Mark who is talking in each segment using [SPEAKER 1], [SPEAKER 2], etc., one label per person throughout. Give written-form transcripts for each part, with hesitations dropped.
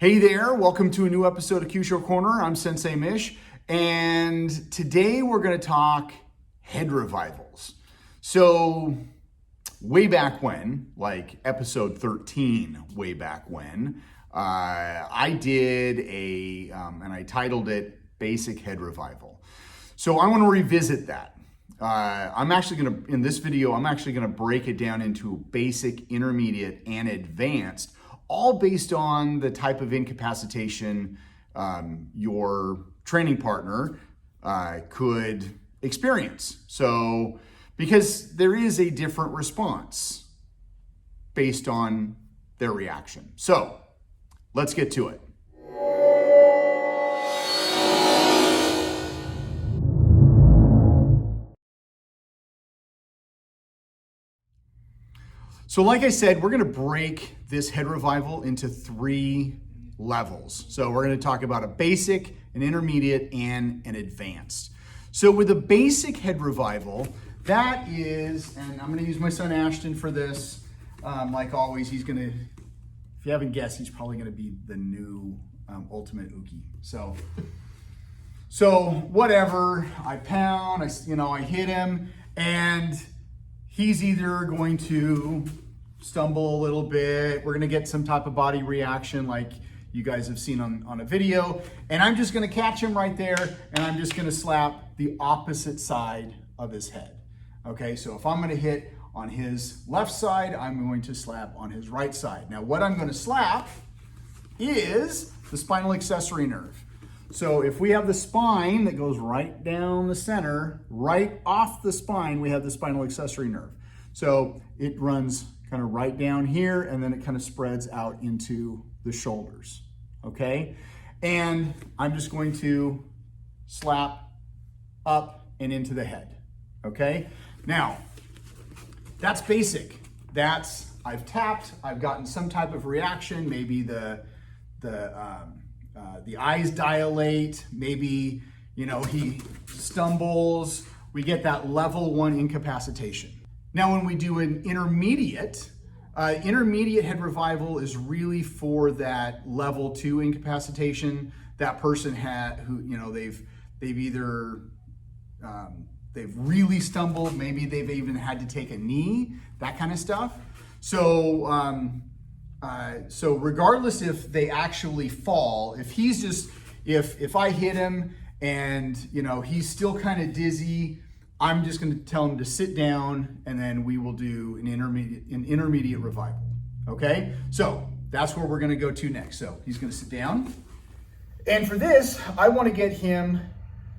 [SPEAKER 1] Hey there, welcome to a new episode of Kyusho Korner. I'm Sensei Mish, and today we're going to talk head revivals. So way back when, like episode 13, way back when, I did and I titled it Basic Head Revival. So I want to revisit that. In this video, I'm actually going to break it down into basic, intermediate, and advanced, all based on the type of incapacitation your training partner could experience. So, because there is a different response based on their reaction. So, let's get to it. So like I said, we're going to break this head revival into 3 levels. So we're going to talk about a basic, an intermediate, and an advanced. So with a basic head revival, that is, and I'm going to use my son Ashton for this. Like always, he's going to, if you haven't guessed, he's probably going to be the new ultimate Uki. So whatever, I pound, I hit him, and he's either going to stumble a little bit, we're gonna get some type of body reaction like you guys have seen on a video, and I'm just gonna catch him right there, and I'm just gonna slap the opposite side of his head. Okay, so if I'm gonna hit on his left side, I'm going to slap on his right side. Now what I'm gonna slap is the spinal accessory nerve. So if we have the spine that goes right down the center, right off the spine, we have the spinal accessory nerve. So it runs kind of right down here, and then it kind of spreads out into the shoulders, okay? And I'm just going to slap up and into the head, okay? Now, that's basic. I've tapped, I've gotten some type of reaction, maybe the eyes dilate, maybe, he stumbles, we get that level 1 incapacitation. Now, when we do an intermediate head revival is really for that level 2 incapacitation. That person they've either they've really stumbled, maybe they've even had to take a knee, that kind of stuff. So so regardless if they actually fall, if I hit him and he's still kind of dizzy, I'm just going to tell him to sit down, and then we will do an intermediate revival. Okay, so that's where we're going to go to next. So he's going to sit down, and for this, I want to get him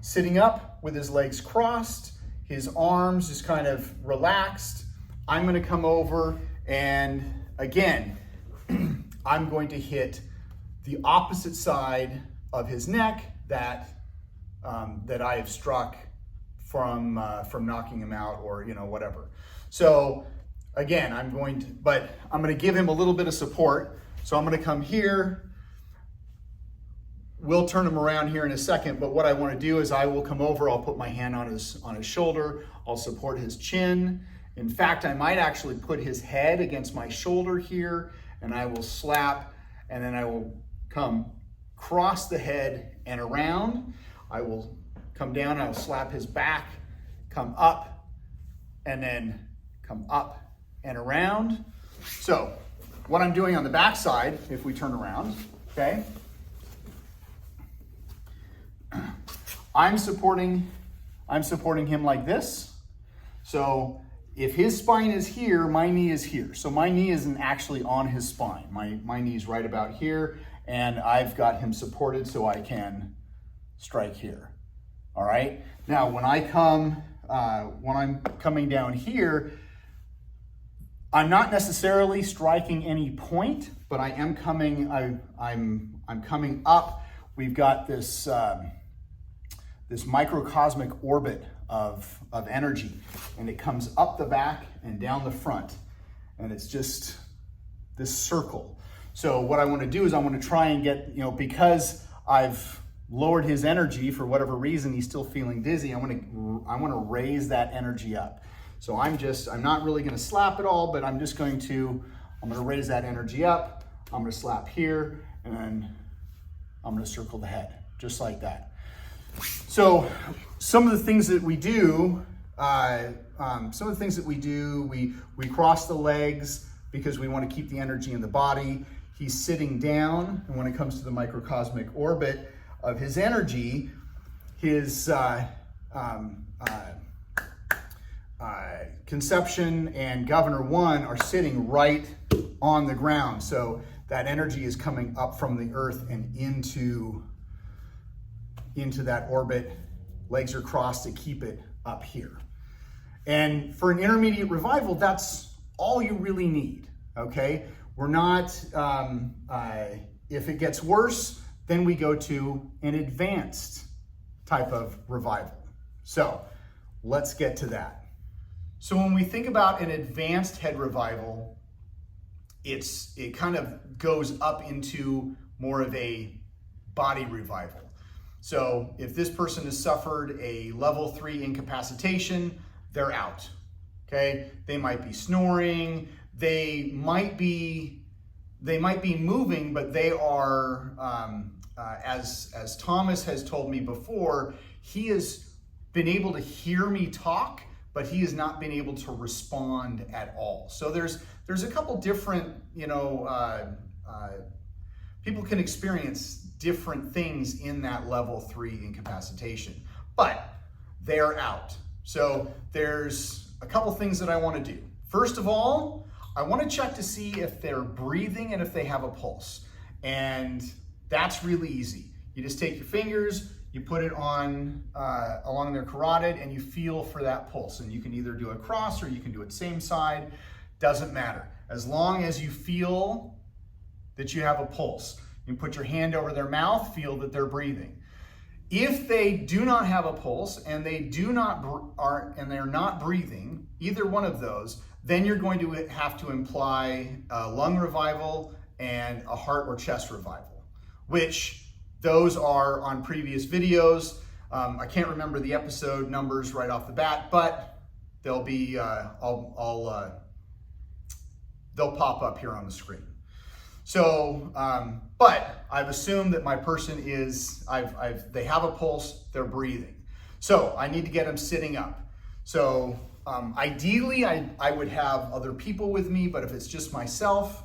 [SPEAKER 1] sitting up with his legs crossed, his arms just kind of relaxed. I'm going to come over, and again, I'm going to hit the opposite side of his neck that I have struck from knocking him out, or whatever. So again, I'm going to give him a little bit of support. So I'm going to come here. We'll turn him around here in a second, but what I want to do is I will come over, I'll put my hand on his shoulder, I'll support his chin. In fact, I might actually put his head against my shoulder here, and I will slap, and then I will come cross the head and around. I will come down, I'll slap his back, come up, and then come up and around. So what I'm doing on the back side, if we turn around, okay, I'm supporting him like this. So if his spine is here, my knee is here. So my knee isn't actually on his spine. My knee is right about here, and I've got him supported so I can strike here. All right. Now, when I'm coming down here, I'm not necessarily striking any point, but I am coming. I'm coming up. We've got this microcosmic orbit of energy, and it comes up the back and down the front, and it's just this circle. So what I want to do is I want to try and get, because I've lowered his energy for whatever reason, he's still feeling dizzy. I want to raise that energy up. So I'm not really going to slap at all, but I'm going to raise that energy up. I'm gonna slap here, and then I'm gonna circle the head, just like that. So some of the things that we do, we cross the legs because we want to keep the energy in the body. He's sitting down, and when it comes to the microcosmic orbit of his energy, his conception and governor 1 are sitting right on the ground. So that energy is coming up from the earth and into that orbit. Legs are crossed to keep it up here. And for an intermediate revival, that's all you really need, okay? We're not, if it gets worse, then we go to an advanced type of revival. So let's get to that. So when we think about an advanced head revival, it kind of goes up into more of a body revival. So if this person has suffered a level 3 incapacitation, they're out, okay? They might be snoring, they might be moving, but they are, as Thomas has told me before, he has been able to hear me talk, but he has not been able to respond at all. So there's a couple different, people can experience different things in that level 3 incapacitation, but they're out. So there's a couple things that I want to do. First of all, I want to check to see if they're breathing and if they have a pulse. And that's really easy. You just take your fingers, you put it on along their carotid, and you feel for that pulse. And you can either do it cross or you can do it same side, doesn't matter. As long as you feel that you have a pulse. You can put your hand over their mouth, feel that they're breathing. If they do not have a pulse and they're not breathing, either one of those, then you're going to have to imply a lung revival and a heart or chest revival, which those are on previous videos. I can't remember the episode numbers right off the bat, but they'll be they'll pop up here on the screen. So, but I've assumed that my person is, they have a pulse, they're breathing. So I need to get them sitting up. So ideally I would have other people with me, but if it's just myself,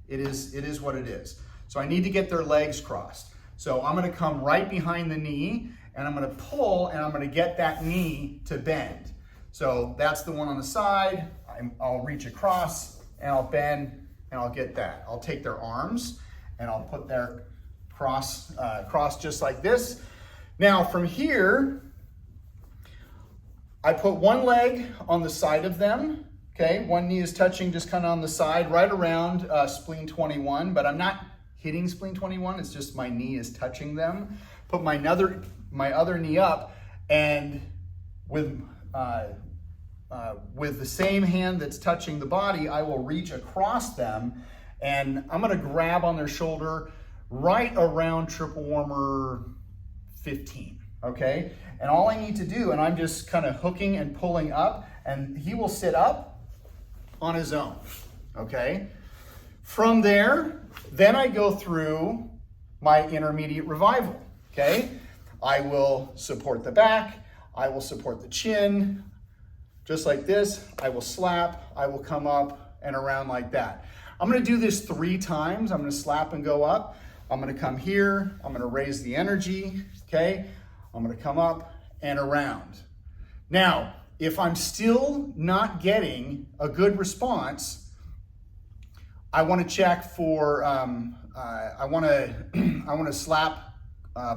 [SPEAKER 1] it is what it is. So I need to get their legs crossed. So I'm gonna come right behind the knee, and I'm gonna pull, and I'm gonna get that knee to bend. So that's the one on the side. I'll reach across, and I'll bend, and I'll get that. I'll take their arms and I'll put their cross just like this. Now from here, I put one leg on the side of them, okay? One knee is touching just kind of on the side, right around spleen 21, but I'm not hitting spleen 21, it's just my knee is touching them. Put my other knee up, and with the same hand that's touching the body, I will reach across them, and I'm gonna grab on their shoulder right around triple warmer 15, okay? And all I need to do, and I'm just kind of hooking and pulling up, and he will sit up on his own, okay? From there, then I go through my intermediate revival, okay? I will support the back, I will support the chin, just like this. I will slap, I will come up and around like that. I'm gonna do this 3 times. I'm gonna slap and go up. I'm gonna come here, I'm gonna raise the energy, okay? I'm gonna come up and around. Now, if I'm still not getting a good response, I wanna check for, I wanna slap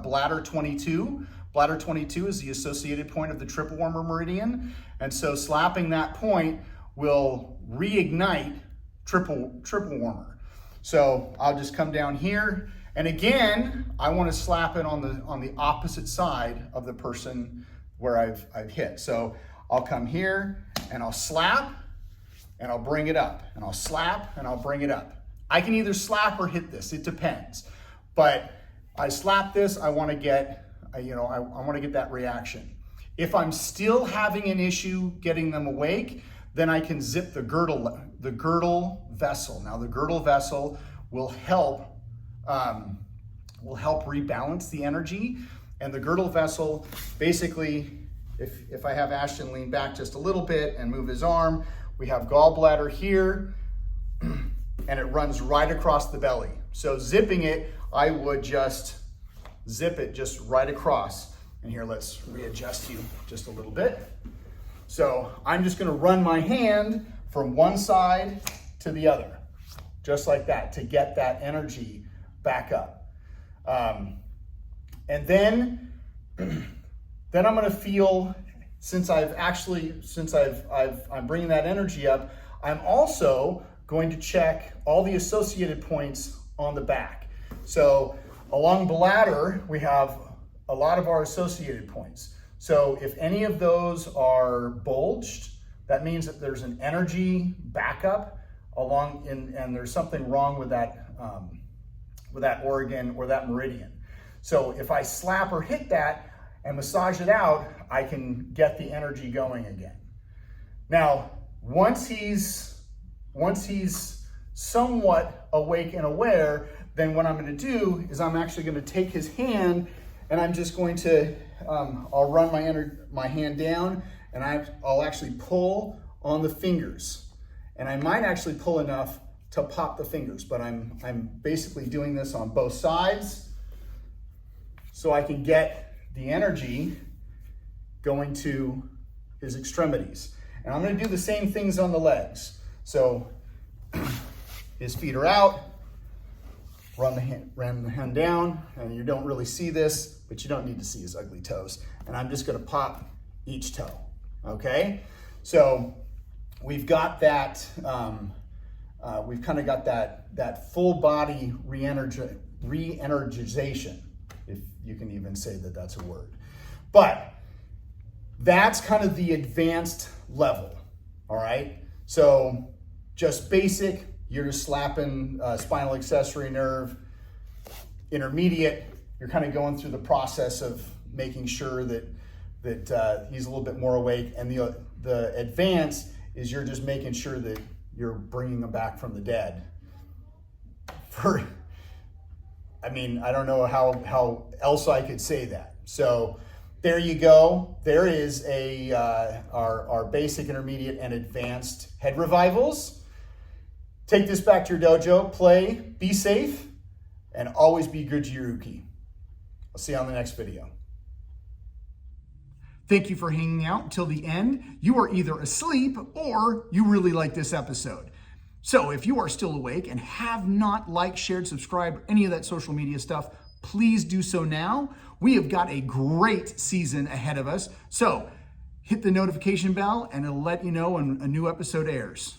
[SPEAKER 1] bladder 22. Bladder 22 is the associated point of the triple warmer meridian. And so slapping that point will reignite triple warmer. So I'll just come down here. And again, I want to slap it on the opposite side of the person where I've hit. So I'll come here and I'll slap and I'll bring it up, and I'll slap and I'll bring it up. I can either slap or hit this, it depends. But I slap this, I want to get, I want to get that reaction. If I'm still having an issue getting them awake, then I can zip the girdle vessel. Now the girdle vessel will help rebalance the energy. And the girdle vessel, basically, if I have Ashton lean back just a little bit and move his arm, we have gallbladder here, and it runs right across the belly. So zipping it, I would just zip it just right across. And here, let's readjust you just a little bit. So I'm just gonna run my hand from one side to the other, just like that, to get that energy back up. And then I'm gonna feel, since I'm bringing that energy up, I'm also going to check all the associated points on the back. So along the ladder, we have a lot of our associated points. So if any of those are bulged, that means that there's an energy backup along, and there's something wrong with that organ or that meridian. So if I slap or hit that and massage it out, I can get the energy going again. Now, once he's somewhat awake and aware, then what I'm going to do is I'm actually going to take his hand, and I'm just going to, I'll run my hand down, and I'll actually pull on the fingers. And I might actually pull enough to pop the fingers, but I'm basically doing this on both sides so I can get the energy going to his extremities. And I'm going to do the same things on the legs. So his feet are out, run the hand down, and you don't really see this, but you don't need to see his ugly toes. And I'm just going to pop each toe, okay? So we've got that, we've kind of got that full body re-energization, if you can even say that that's a word. But that's kind of the advanced level, all right? So just basic, you're just slapping spinal accessory nerve. Intermediate, you're kind of going through the process of making sure that he's a little bit more awake. And the advanced is you're just making sure that you're bringing them back from the dead. I don't know how else I could say that. So there you go. There is our basic, intermediate, and advanced head revivals. Take this back to your dojo, play, be safe, and always be good to your uke. I'll see you on the next video. Thank you for hanging out until the end. You are either asleep or you really like this episode. So if you are still awake and have not liked, shared, subscribed, any of that social media stuff, please do so now. We have got a great season ahead of us. So hit the notification bell and it'll let you know when a new episode airs.